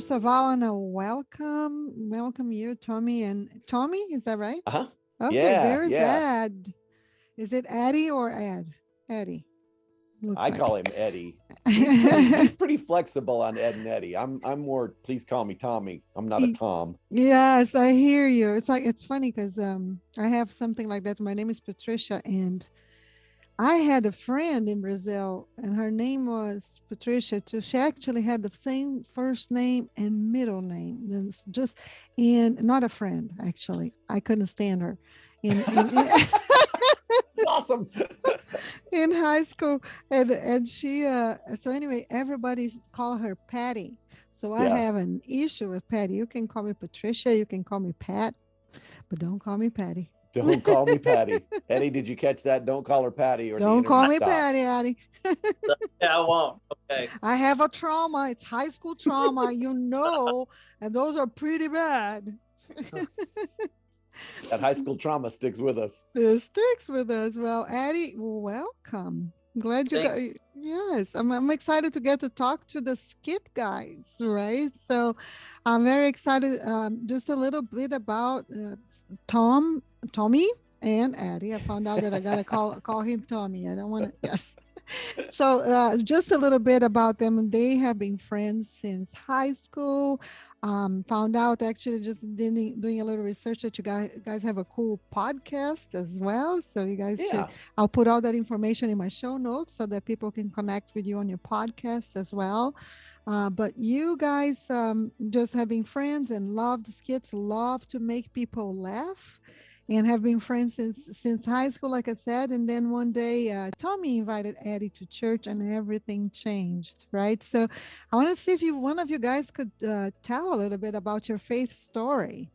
first of all, I want to welcome you, Tommy. And Tommy, is that right? Uh-huh. Okay, Yeah, there's yeah. Ed. Is it Eddie or Ed? Eddie, looks I like. call him Eddie. He's pretty flexible on Ed and Eddie. I'm more, please call me Tommy. I'm not a Tom. Yes, I hear you. It's funny because I have something like that. My name is Patricia, and I had a friend in Brazil, and her name was Patricia too. She actually had the same first name and middle name. It's just, and not a friend actually. I couldn't stand her. In It's awesome. in high school, and she so anyway, everybody call her Patty. So I Yeah. have an issue with Patty. You can call me Patricia, you can call me Pat, but don't call me Patty. Don't call me Patty. Eddie, did you catch that? Don't call her Patty or the Don't call interview me stops. Patty, Addie. Yeah, I won't. Okay. I have a trauma. It's high school trauma, and those are pretty bad. That high school trauma sticks with us. It sticks with us. Well, Addie, welcome. Glad you got. Yes, I'm excited to get to talk to the Skit Guys, right? So, I'm very excited. Just a little bit about Tommy, and Addie. I found out that I gotta call him Tommy. I don't want to. Yes. So just a little bit about them. They have been friends since high school. Found out actually just doing a little research that you guys have a cool podcast as well. So you guys should, I'll put all that information in my show notes so that people can connect with you on your podcast as well. But you guys just have been friends and love the skits, love to make people laugh, and have been friends since high school, like I said. And then one day, Tommy invited Eddie to church, and everything changed, right? So I want to see if one of you guys could tell a little bit about your faith story.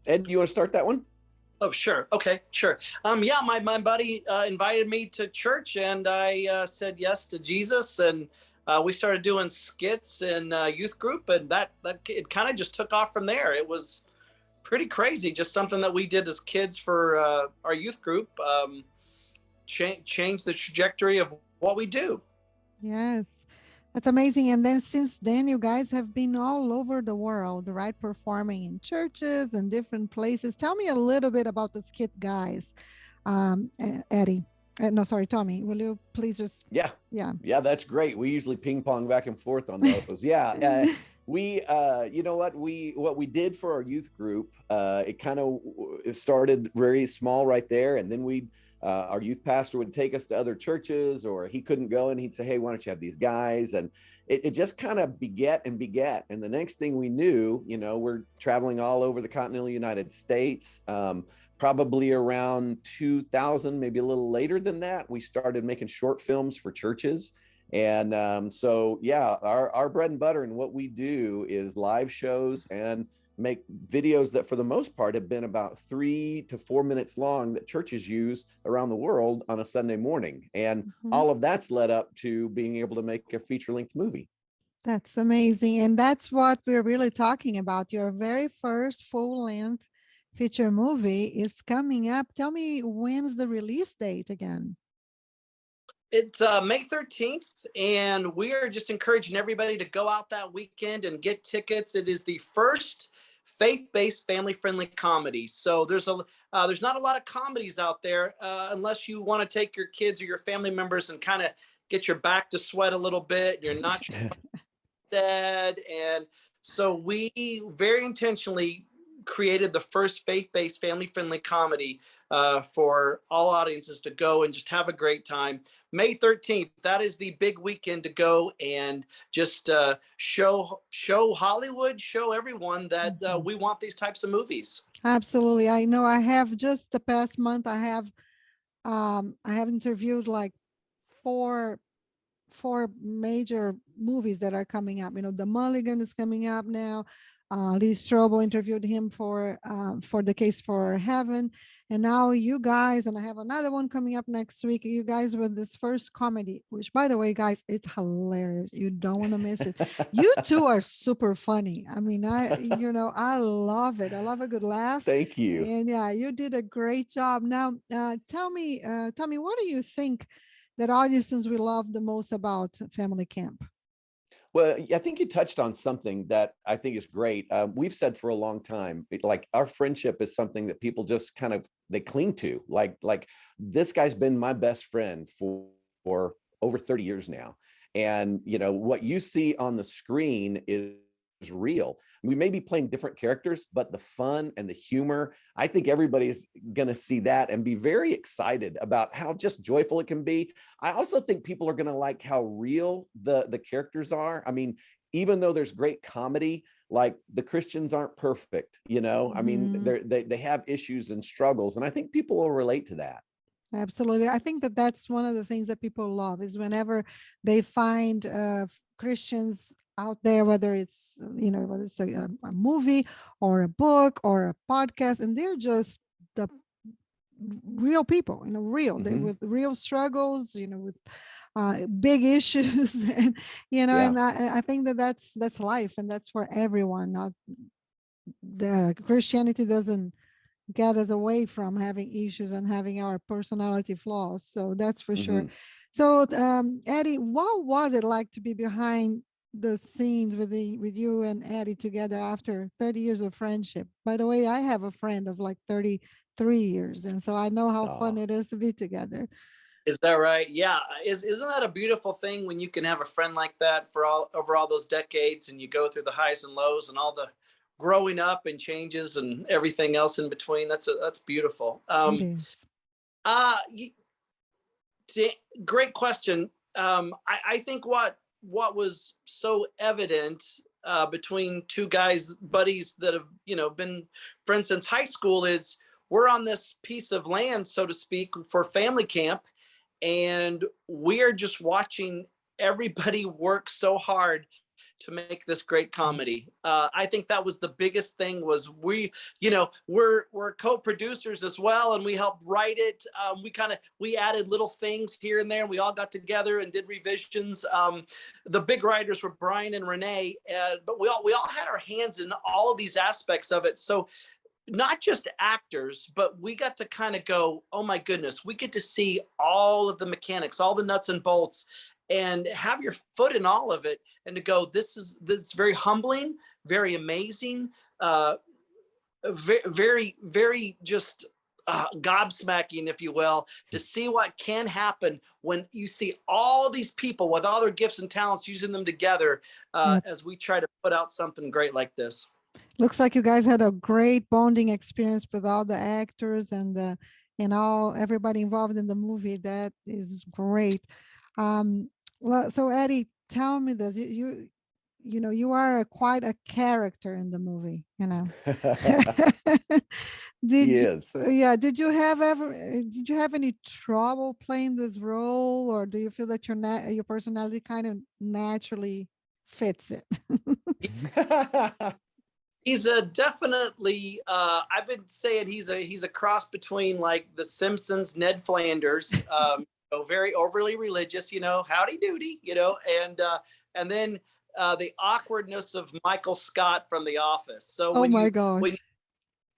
Ed, do you want to start that one? Oh, sure. Okay, sure. Yeah, my buddy invited me to church, and I said yes to Jesus, and we started doing skits in youth group, and that it kind of just took off from there. It was pretty crazy. Just something that we did as kids for our youth group changed the trajectory of what we do. Yes, that's amazing. And then since then, you guys have been all over the world, right? Performing in churches and different places. Tell me a little bit about the Skit Guys, Eddie. No, sorry, Tommy. Will you please just? Yeah, that's great. We usually ping pong back and forth on those. Yeah. We, you know what we did for our youth group, it kind of started very small right there. And then our youth pastor would take us to other churches, or he couldn't go and he'd say, hey, why don't you have these guys? And it just kind of beget. And the next thing we knew, we're traveling all over the continental United States. Probably around 2000, maybe a little later than that, we started making short films for churches. And so, yeah, our bread and butter and what we do is live shows and make videos that for the most part have been about 3 to 4 minutes long that churches use around the world on a Sunday morning. And all of that's led up to being able to make a feature-length movie. That's amazing. And that's what we're really talking about. Your very first full-length feature movie is coming up. Tell me, when's the release date again? It's May 13th, and we are just encouraging everybody to go out that weekend and get tickets. It is the first faith-based, family-friendly comedy. So there's not a lot of comedies out there unless you want to take your kids or your family members and kind of get your back to sweat a little bit. You're not dead, and so we very intentionally created the first faith-based, family-friendly comedy for all audiences to go and just have a great time. May 13th, that is the big weekend to go and just show Hollywood, show everyone that we want these types of movies. Absolutely. I know I have just the past month, I have interviewed like four major movies that are coming up. The Mulligan is coming up now. Lee Strobel interviewed him for the Case for Heaven, and now you guys, and I have another one coming up next week. You guys with this first comedy, which, by the way, guys, it's hilarious. You don't want to miss it. You two are super funny. I mean, I love it. I love a good laugh. Thank you. And yeah, you did a great job. Now, tell me, what do you think that audiences will love the most about Family Camp? Well, I think you touched on something that I think is great. We've said for a long time, like our friendship is something that people just kind of they cling to. Like this guy's been my best friend for over 30 years now, and you know what you see on the screen is real. We may be playing different characters, but the fun and the humor, I think everybody's going to see that and be very excited about how just joyful it can be. I also think people are going to like how real the characters are. I mean, even though there's great comedy, like the Christians aren't perfect, you know. I mean, Mhm. they have issues and struggles, and I think people will relate to that. Absolutely. I think that that's one of the things that people love is whenever they find Christians out there, whether it's, whether it's a movie or a book or a podcast, and they're just the real people, real, they Hmm. with real struggles, with big issues, and, Yeah. and I think that that's life, and that's for everyone. Not the Christianity doesn't get us away from having issues and having our personality flaws. So that's for sure. Hmm. So, Eddie, what was it like to be behind the scenes with you and Eddie together after 30 years of friendship? By the way, I have a friend of like 33 years, and so I know how fun Oh, it is to be together. Is that right? Yeah. Isn't that a beautiful thing when you can have a friend like that for all over all those decades, and you go through the highs and lows and all the growing up and changes and everything else in between? That's beautiful. It is. Uh, Great question. I think what was so evident between two guys, buddies that have been friends since high school is we're on this piece of land, so to speak, for family camp, and we are just watching everybody work so hard to make this great comedy. I think that was the biggest thing. Was we're co-producers as well, and we helped write it. We added little things here and there, and we all got together and did revisions. The big writers were Brian and Renee, but we all had our hands in all of these aspects of it. So not just actors, but we got to kind of go, oh my goodness, we get to see all of the mechanics, all the nuts and bolts, and have your foot in all of it, and to go, this is very humbling, very amazing, very, very just gobsmacking, if you will, to see what can happen when you see all these people with all their gifts and talents using them together Yeah. as we try to put out something great like this. Looks like you guys had a great bonding experience with all the actors and all everybody involved in the movie. That is great. Well, so Eddie, tell me this. You are quite a character in the movie, he Did you, is. yeah, did you have any trouble playing this role, or do you feel that your personality kind of naturally fits it? He's a definitely. I've been saying he's a cross between like the Simpsons, Ned Flanders, very overly religious, howdy doody, and then the awkwardness of Michael Scott from The Office. So Oh when my you when gosh.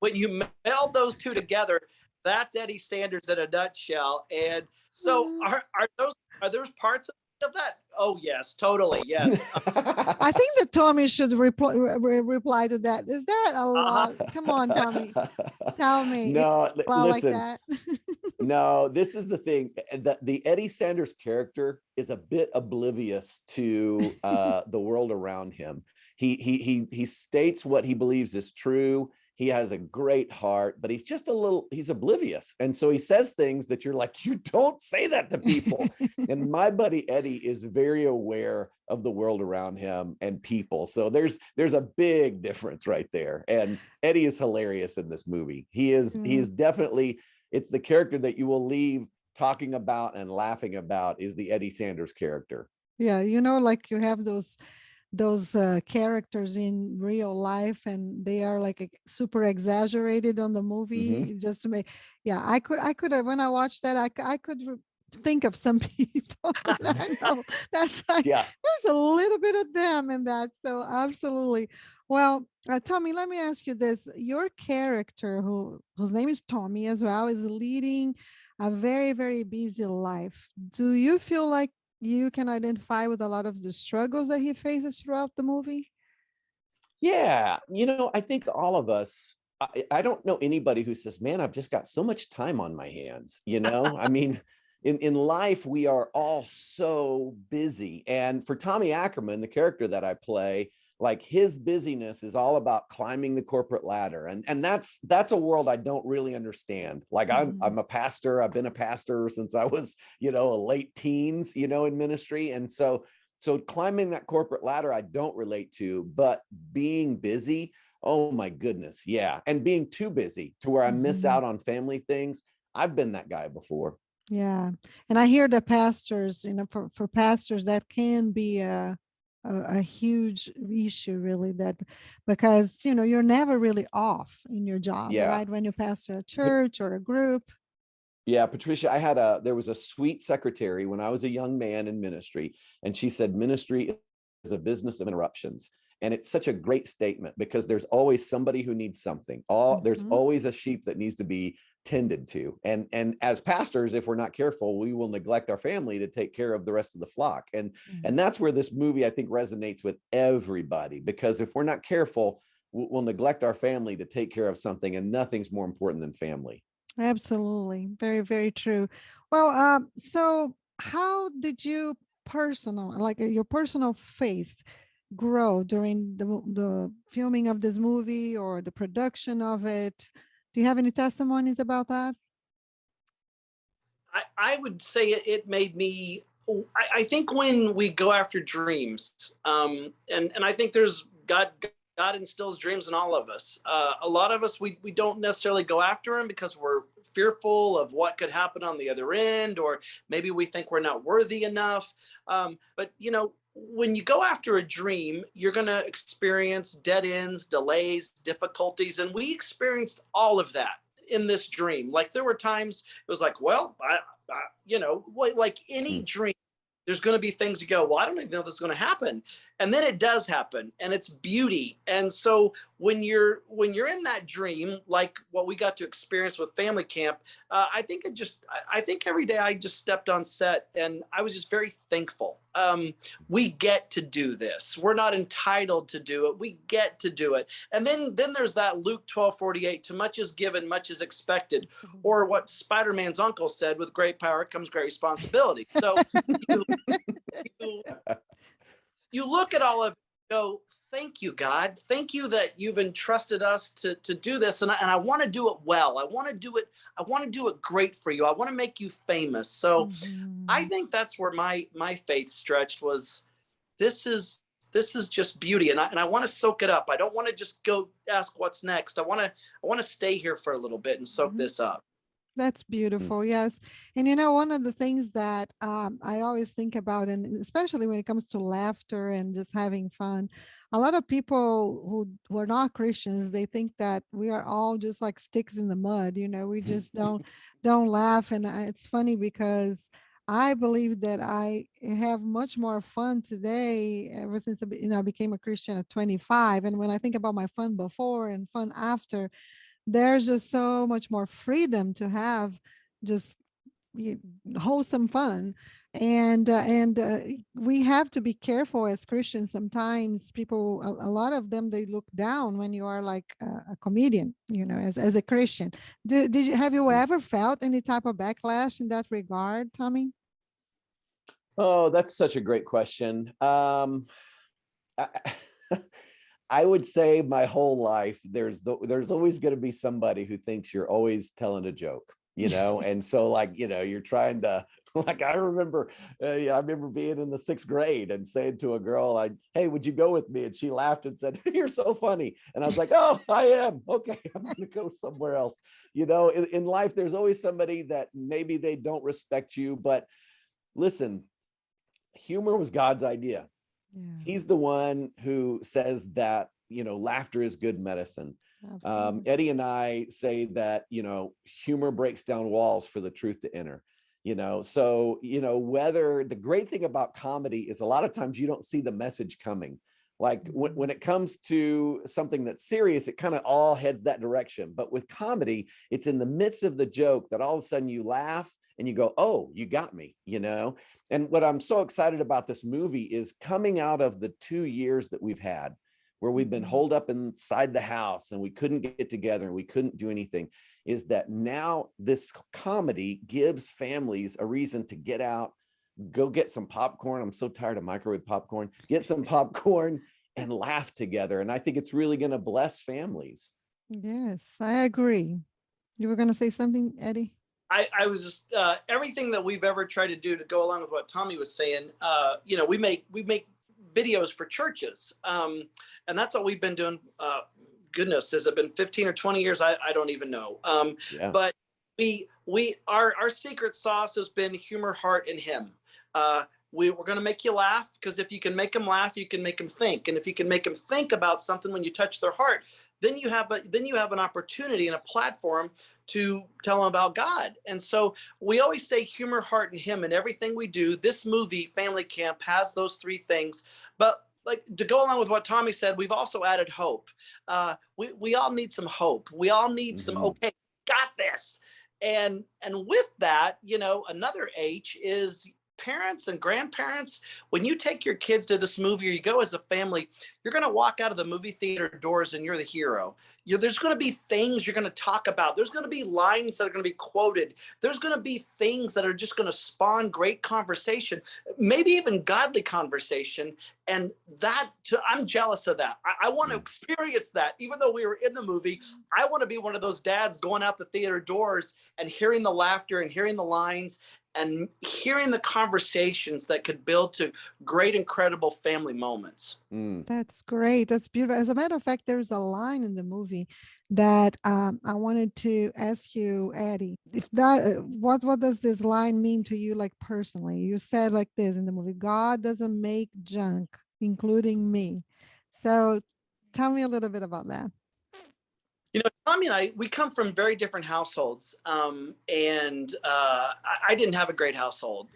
when you meld those two together, that's Eddie Sanders in a nutshell. And so are those parts of that? Oh yes, totally yes. I think that Tommy should reply to that. Is that a Uh-huh. lot? Come on, Tommy. Tell me. It's No, a lot like listen. that. No, this is the thing. The Eddie Sanders character is a bit oblivious to the world around him. He states what he believes is true. He has a great heart, but he's oblivious. And so he says things that you're like, you don't say that to people. And my buddy Eddie is very aware of the world around him and people. So there's a big difference right there. And Eddie is hilarious in this movie. He is definitely, it's the character that you will leave talking about and laughing about is the Eddie Sanders character. Yeah, like you have those characters in real life, and they are like super exaggerated on the Mm-hmm. movie just to make. Yeah, I could when I watched that, I could think of some people that I know. That's like Yeah. there's a little bit of them in that. So absolutely. Well, Tommy, let me ask you this: your character, whose name is Tommy as well, is leading a very, very busy life. Do you feel like you can identify with a lot of the struggles that he faces throughout the movie? Yeah, I think all of us, I don't know anybody who says, man, I've just got so much time on my hands. I mean, in life, we are all so busy. And for Tommy Ackerman, the character that I play, like his busyness is all about climbing the corporate ladder. And that's a world I don't really understand. Like I'm a pastor. I've been a pastor since I was, a late teens, in ministry. And so climbing that corporate ladder, I don't relate to, but being busy, oh my goodness, yeah. And being too busy to where I miss Mhm. out on family things. I've been that guy before. Yeah. And I hear the pastors, for pastors, that can be a huge issue, really, that because, you're never really off in your job, Yeah. right? When you pastor a But church or a group. yeah, Patricia, there was a sweet secretary when I was a young man in ministry, and she said, ministry is a business of interruptions. And it's such a great statement because there's always somebody who needs something. There's Mhm. always a sheep that needs to be tended to. And as pastors, if we're not careful, we will neglect our family to take care of the rest of the flock. Yeah. And that's where this movie, I think, resonates with everybody, because if we're not careful, we'll neglect our family to take care of something, and nothing's more important than family. Absolutely. Very, very true. Well, so how did you your personal faith grow during the filming of this movie or the production of it? Do you have any testimonies about that? I would say it made me. I think when we go after dreams, and I think there's God instills dreams in all of us. A lot of us we don't necessarily go after them because we're fearful of what could happen on the other end, or maybe we think we're not worthy enough. But when you go after a dream, you're going to experience dead ends, delays, difficulties, and we experienced all of that in this dream. Like there were times it was like, well, like any Mm. dream, there's going to be things you go, well, I don't even know if this is going to happen, and then it does happen, and it's beauty. And so when you're in that dream, like what we got to experience with family camp, I think every day I just stepped on set and I was just very thankful. We get to do this. We're not entitled to do it. We get to do it. And then there's that Luke 12:48, to much is given, much is expected, Absolutely. or what Spider-Man's uncle said, with great power comes great responsibility. So you you, you look at all of it and go, thank you, God. Thank you that you've entrusted us to do this. And I want to do it well. I want to do it great for you. I want to make you famous. So I Mhm. think that's where my faith stretched, was this is this is just beauty, and I want to soak it up. I don't want to just go ask what's next. I want to stay here for a little bit and soak Mhm. this up. That's Mm. beautiful. Yes. And one of the things that I always think about, and especially when it comes to laughter and just having fun, a lot of people who are not Christians, they think that we are all just like sticks in the mud. We just don't laugh. And it's funny because I believe that I have much more fun today ever since I became a Christian at 25. And when I think about my fun before and fun after, there's just so much more freedom to have just you- wholesome fun. And we have to be careful as Christians. Sometimes people, a lot of them, they look down when you are like a comedian, as a Christian. Have you Mm. ever felt any type of backlash in that regard, Tommy? Oh, that's such a great question. I, I would say my whole life, there's always going to be somebody who thinks you're always telling a joke, and so like, you're trying to, like, yeah, I remember being in the 6th grade and saying to a girl, like, hey, would you go with me? And she laughed and said, you're so funny. And I was like, oh, I am. Okay, I'm going to go somewhere else. In life, there's always somebody that maybe they don't respect you, but listen, humor was God's idea. Yeah, He's the one who says that, laughter is good medicine. absolutely. Eddie and I say that, humor breaks down walls for the truth to enter. So, whether the great thing about comedy is a lot of times you don't see the message coming. Like when Mhm. it comes to something that's serious, it kind of all heads that direction. But with comedy, it's in the midst of the joke that all of a sudden you laugh, and you go, oh, you got me, you know? And what I'm so excited about this movie is coming out of the 2 years that we've had where we've been holed up inside the house and we couldn't get together and we couldn't do anything, is that now this comedy gives families a reason to get out, go get some popcorn. I'm so tired of microwave popcorn. Get some popcorn and laugh together. And I think it's really going to bless families. Yes, I agree. You were going to say something, Eddie? I was just everything that we've ever tried to do to go along with what Tommy was saying. You know, we make videos for churches, and that's what we've been doing. Goodness, has it been 15 or 20 years? I don't even know. Yeah. But our secret sauce has been humor, heart, and him. We're going to make you laugh, because if you can make them laugh, you can make them think. And if you can make them think about something when you touch their heart, then you have an opportunity and a platform to tell them about God. And so we always say humor, heart, and him in everything we do. This movie, Family Camp, has those three things. But like, to go along with what Tommy said, we've also added hope. We all need some hope. We all need some, okay, got this. And with that, you know, another H is parents and grandparents. When you take your kids to this movie, or you go as a family, you're going to walk out of the movie theater doors and you're the hero. There's going to be things you're going to talk about. There's going to be lines that are going to be quoted. There's going to be things that are just going to spawn great conversation, maybe even godly conversation. And I'm jealous of that. I want to experience that. Even though we were in the movie, I want to be one of those dads going out the theater doors and hearing the laughter and hearing the lines and hearing the conversations that could build to great, incredible family moments. That's great. That's beautiful. As a matter of fact, there's a line in the movie that I wanted to ask you, Eddie, if that, what does this line mean to you, like personally? You said like this in the movie: God doesn't make junk, including me. So tell me a little bit about that. You know, Tommy and I, we come from very different households, and I didn't have a great household.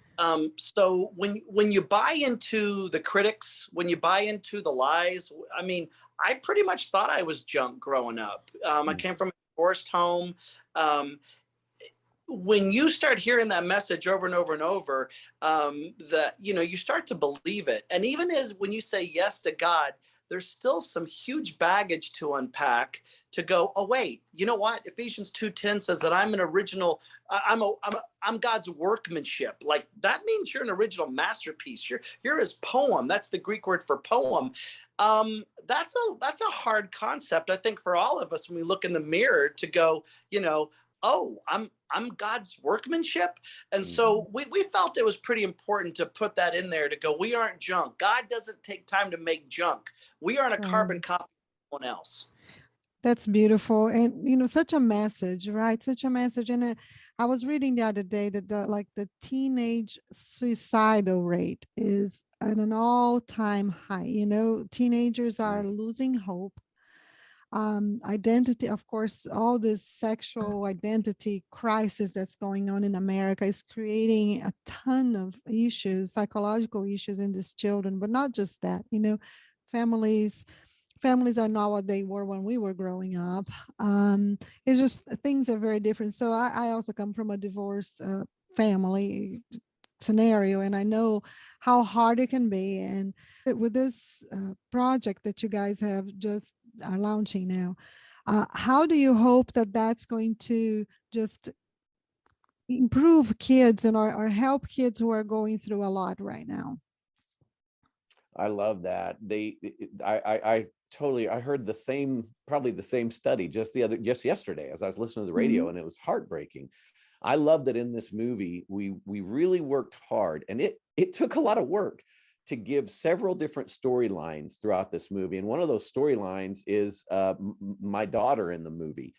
So when you buy into the critics, when you buy into the lies, I mean, I pretty much thought I was junk growing up. I came from a divorced home. When you start hearing that message over and over and over, that, you know, you start to believe it. And even as when you say yes to God, there's still some huge baggage to unpack to go, oh, wait, you know what? Ephesians 2:10 says that I'm an original, I'm God's workmanship. Like, that means you're an original masterpiece. You're his poem. That's the Greek word for poem. That's a hard concept, I think, for all of us when we look in the mirror to go, you know, oh, I'm God's workmanship. And so we felt it was pretty important to put that in there to go, we aren't junk. God doesn't take time to make junk. We aren't a carbon copy of someone else. That's beautiful. And, you know, such a message, right? Such a message. And I was reading the other day that the teenage suicidal rate is at an all-time high. You know, teenagers are losing hope. Identity, of course, all this sexual identity crisis that's going on in America is creating a ton of issues, psychological issues in these children. But not just that, you know, families are not what they were when we were growing up. It's just things are very different. So I also come from a divorced family scenario, and I know how hard it can be. And with this project that you guys have just are launching now, how do you hope that that's going to just improve kids and or help kids who are going through a lot right now? I love that. I totally, I heard probably the same study just yesterday as I was listening to the radio, and it was heartbreaking. I love that in this movie, we really worked hard, and it took a lot of work to give several different storylines throughout this movie. And one of those storylines is my daughter in the movie,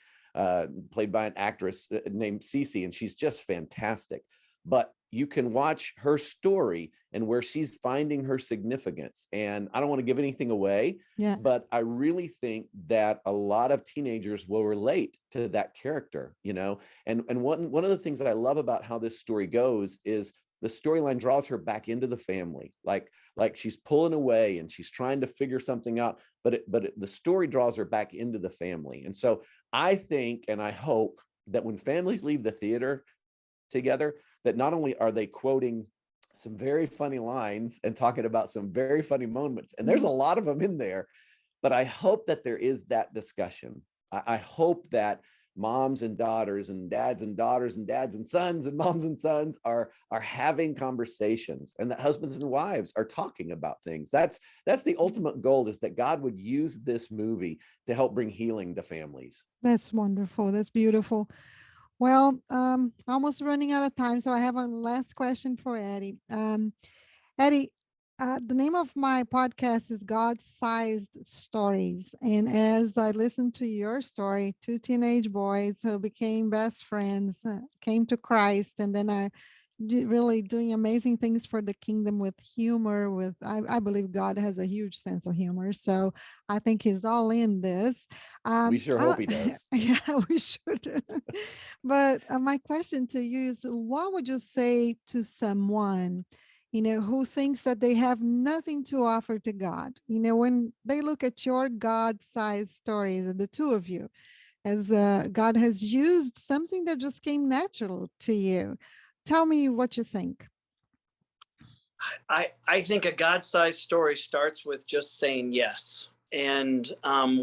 played by an actress named Cece, and she's just fantastic. But you can watch her story and where she's finding her significance. And I don't want to give anything away, but I really think that a lot of teenagers will relate to that character, you know. And one of the things that I love about how this story goes is the storyline draws her back into the family. Like she's pulling away and she's trying to figure something out, but the story draws her back into the family. And so I think, and I hope that when families leave the theater together, that not only are they quoting some very funny lines and talking about some very funny moments, and there's a lot of them in there, but I hope that there is that discussion. I hope that moms and daughters and dads and daughters and dads and sons and moms and sons are having conversations, and that husbands and wives are talking about things. That's the ultimate goal, is that God would use this movie to help bring healing to families. That's wonderful. That's beautiful. Well, almost running out of time, so I have a last question for Eddie. Eddie, the name of my podcast is God-Sized Stories. And as I listened to your story, two teenage boys who became best friends, came to Christ, and then are really doing amazing things for the kingdom with humor. I believe God has a huge sense of humor. So I think he's all in this. We sure hope he does. Yeah, we should. But my question to you is, what would you say to someone, who thinks that they have nothing to offer to God? When they look at your God-sized stories, the two of you, as God has used something that just came natural to you. Tell me what you think. I think a God-sized story starts with just saying yes. And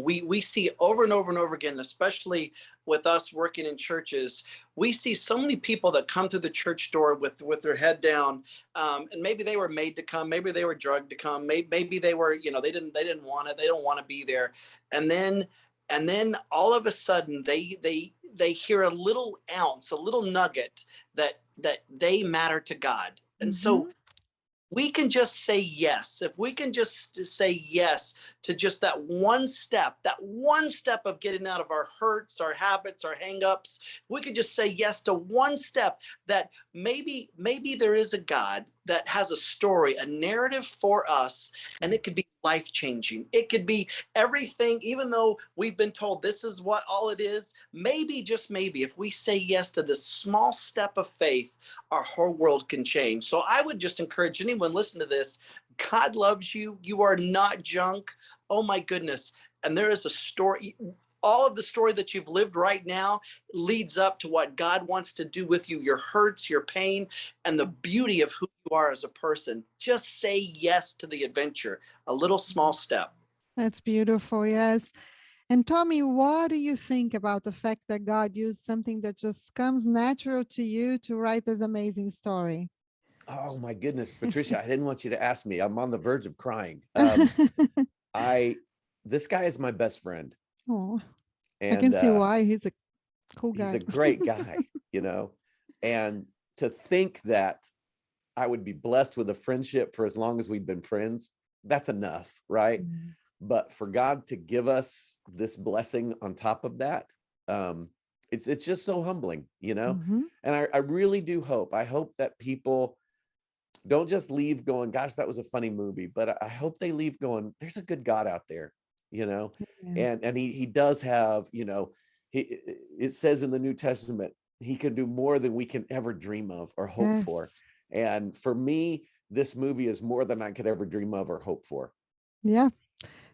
we see over and over and over again, especially with us working in churches, we see so many people that come to the church door with their head down, and maybe they were made to come, maybe they were drugged to come, maybe they were, they didn't want it, they don't want to be there, and then all of a sudden they hear a little ounce, a little nugget that they matter to God, and so we can just say yes. If we can just say yes to just that one step of getting out of our hurts, our habits, our hangups, if we could just say yes to one step, that maybe there is a God that has a story, a narrative for us, and it could be life-changing. It could be everything, even though we've been told this is what all it is. Maybe, just maybe, if we say yes to this small step of faith, our whole world can change. So I would just encourage anyone listening to this, God loves you. You are not junk. Oh my goodness. And there is a story. All of the story that you've lived right now leads up to what God wants to do with you, your hurts, your pain, and the beauty of who you are as a person. Just say yes to the adventure, a little small step. That's beautiful. Yes. And Tommy, what do you think about the fact that God used something that just comes natural to you to write this amazing story? Oh my goodness, Patricia, I didn't want you to ask me. I'm on the verge of crying. This guy is my best friend. Oh, and I can see why. He's a cool guy. He's a great guy, and to think that I would be blessed with a friendship for as long as we've been friends, that's enough, right? But for God to give us this blessing on top of that, it's just so humbling, And I really do hope. I hope that people don't just leave going, gosh, that was a funny movie, but I hope they leave going, there's a good God out there, and he does have, it says in the New Testament, he can do more than we can ever dream of or hope for. And for me, this movie is more than I could ever dream of or hope for. Yeah.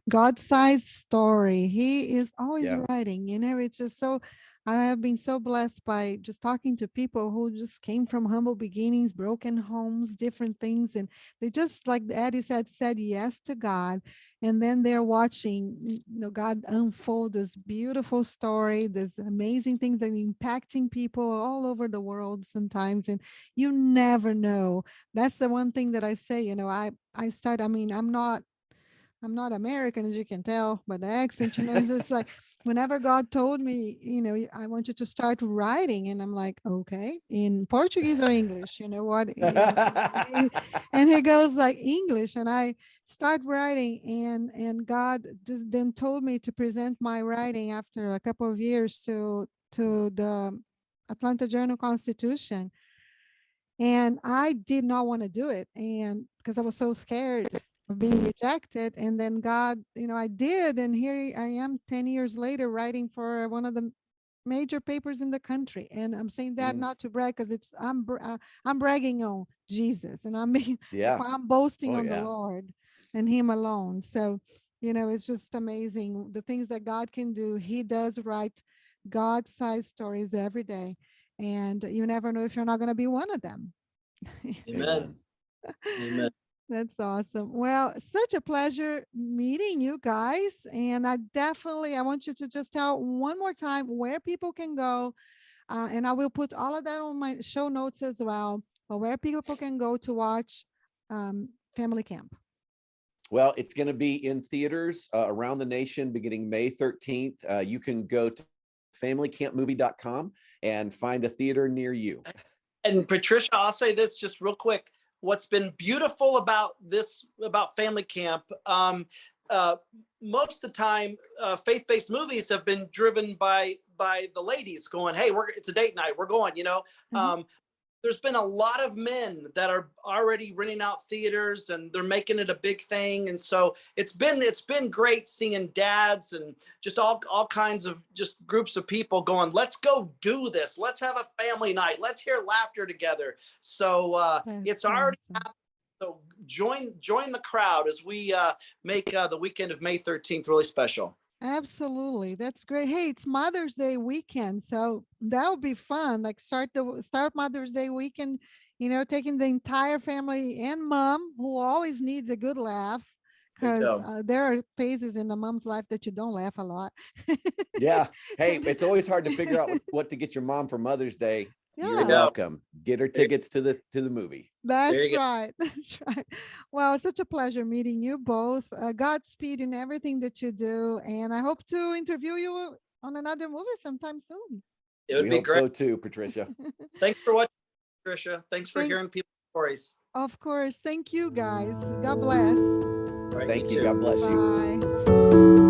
God-sized story. He is always writing, it's just so, I have been so blessed by just talking to people who just came from humble beginnings, broken homes, different things. And they just, like Eddie said yes to God. And then they're watching, God unfold this beautiful story, this amazing things that are impacting people all over the world sometimes. And you never know. That's the one thing that I say, I'm not American, as you can tell by the accent, it's just like whenever God told me, I want you to start writing. And I'm like, okay, in Portuguese or English, what? And he goes like English, and I start writing, and God just then told me to present my writing after a couple of years to the Atlanta Journal-Constitution. And I did not want to do it. And because I was so scared of being rejected. And then God, I did. And here I am 10 years later writing for one of the major papers in the country. And I'm saying that not to brag, because I'm bragging on Jesus, and I'm boasting on the Lord and him alone. So, it's just amazing the things that God can do. He does write God-sized stories every day. and you never know if you're not going to be one of them. Amen. Amen. That's awesome. Well, such a pleasure meeting you guys. And I want you to just tell one more time where people can go. And I will put all of that on my show notes as well, but where people can go to watch Family Camp. Well, it's going to be in theaters around the nation beginning May 13th. You can go to familycampmovie.com and find a theater near you. And Patricia, I'll say this just real quick. What's been beautiful about Family Camp, most of the time, faith-based movies have been driven by the ladies going, "Hey, it's a date night. We're going." Mm-hmm. There's been a lot of men that are already renting out theaters, and they're making it a big thing. And so it's been great seeing dads and just all kinds of just groups of people going, "Let's go do this. Let's have a family night. Let's hear laughter together." So it's already happening. So join the crowd as we make the weekend of May 13th really special. Absolutely. That's great. Hey, it's Mother's Day weekend. So that would be fun. Like start Mother's Day weekend, taking the entire family and mom, who always needs a good laugh, because there are phases in the mom's life that you don't laugh a lot. Yeah. Hey, it's always hard to figure out what to get your mom for Mother's Day. Yeah. You're welcome. Get her tickets to the movie. That's right. That's right. Well, it's such a pleasure meeting you both. Godspeed in everything that you do, and I hope to interview you on another movie sometime soon. It would be great. So too, Patricia. Thanks for watching, Patricia. Thanks for hearing people's stories. Of course. Thank you, guys. God bless. Thank you. God bless you. Bye.